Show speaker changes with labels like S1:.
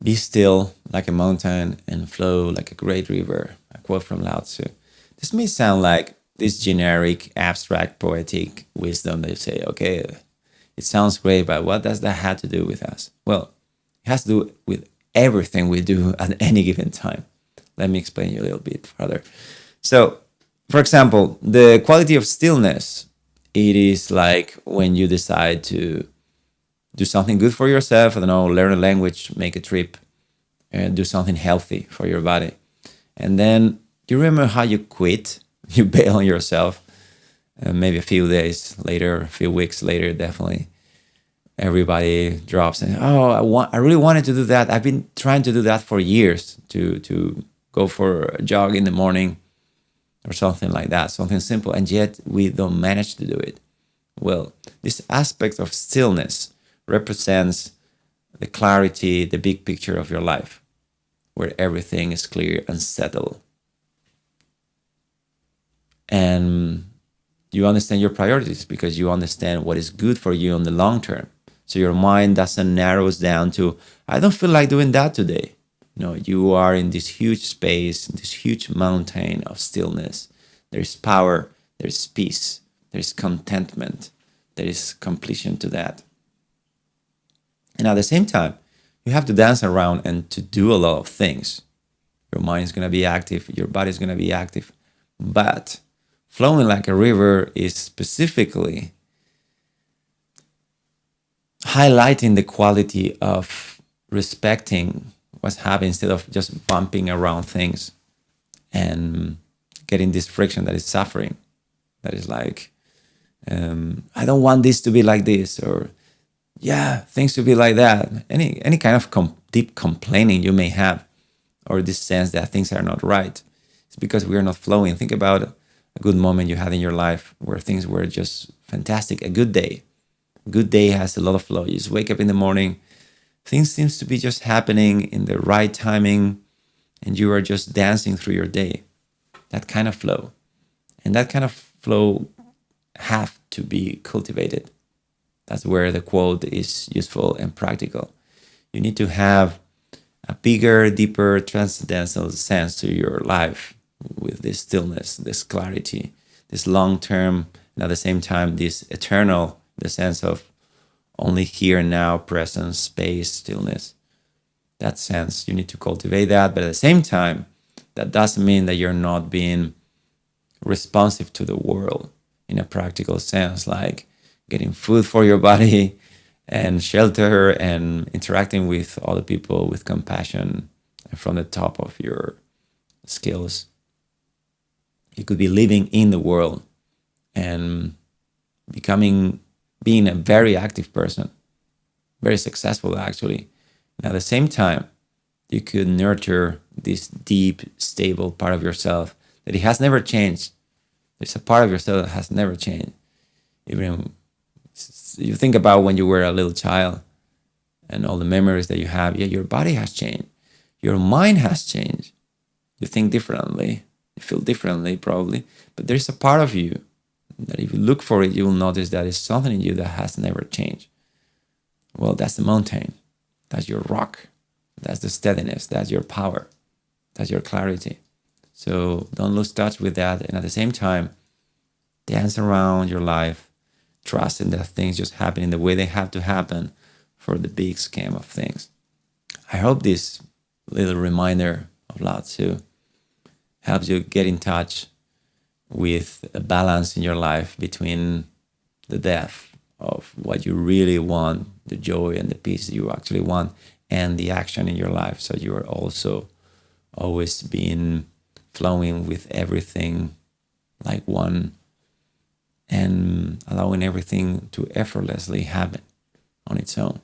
S1: Be still like a mountain and flow like a great river. A quote from Lao Tzu. This may sound like this generic, abstract, poetic wisdom that you say, okay, it sounds great, but what does that have to do with us? Well, it has to do with everything we do at any given time. Let me explain you a little bit further. So, for example, the quality of stillness, it is like when you decide to do something good for yourself. I don't know, learn a language, make a trip, and do something healthy for your body. And then you remember how you quit, you bail on yourself. Maybe a few days later, a few weeks later, definitely everybody drops and I really wanted to do that. I've been trying to do that for years, to go for a jog in the morning or something like that, something simple, and yet we don't manage to do it. Well, this aspect of stillness represents the clarity, the big picture of your life, where everything is clear and settled. And you understand your priorities because you understand what is good for you in the long term. So your mind doesn't narrows down to, I don't feel like doing that today. No, you are in this huge space, this huge mountain of stillness. There is power, there is peace, there is contentment, there is completion to that. And at the same time, you have to dance around and to do a lot of things. Your mind is going to be active, your body is going to be active. But flowing like a river is specifically highlighting the quality of respecting what's happening instead of just bumping around things and getting this friction that is suffering. That is like, I don't want this to be like this, or things to be like that. Any kind of deep complaining you may have, or this sense that things are not right, it's because we are not flowing. Think about a good moment you had in your life where things were just fantastic. A good day. A good day has a lot of flow. You just wake up in the morning, things seems to be just happening in the right timing, and you are just dancing through your day. That kind of flow. And that kind of flow have to be cultivated. That's where the quote is useful and practical. You need to have a bigger, deeper, transcendental sense to your life with this stillness, this clarity, this long-term, and at the same time, this eternal, the sense of only here and now, presence, space, stillness. That sense, you need to cultivate that. But at the same time, that doesn't mean that you're not being responsive to the world in a practical sense, like getting food for your body and shelter and interacting with other people with compassion and from the top of your skills. You could be living in the world and being a very active person, very successful actually. And at the same time, you could nurture this deep, stable part of yourself that it has never changed. There's a part of yourself that has never changed. Even you think about when you were a little child and all the memories that you have, your body has changed. Your mind has changed. You think differently. You feel differently probably. But there's a part of you that if you look for it, you will notice that it's something in you that has never changed. Well, that's the mountain. That's your rock. That's the steadiness. That's your power. That's your clarity. So don't lose touch with that. And at the same time, dance around your life, trusting that things just happen in the way they have to happen for the big scheme of things. I hope this little reminder of Lao Tzu helps you get in touch with a balance in your life between the depth of what you really want, the joy and the peace you actually want, and the action in your life. So you are also always being flowing with everything like one and allowing everything to effortlessly happen on its own.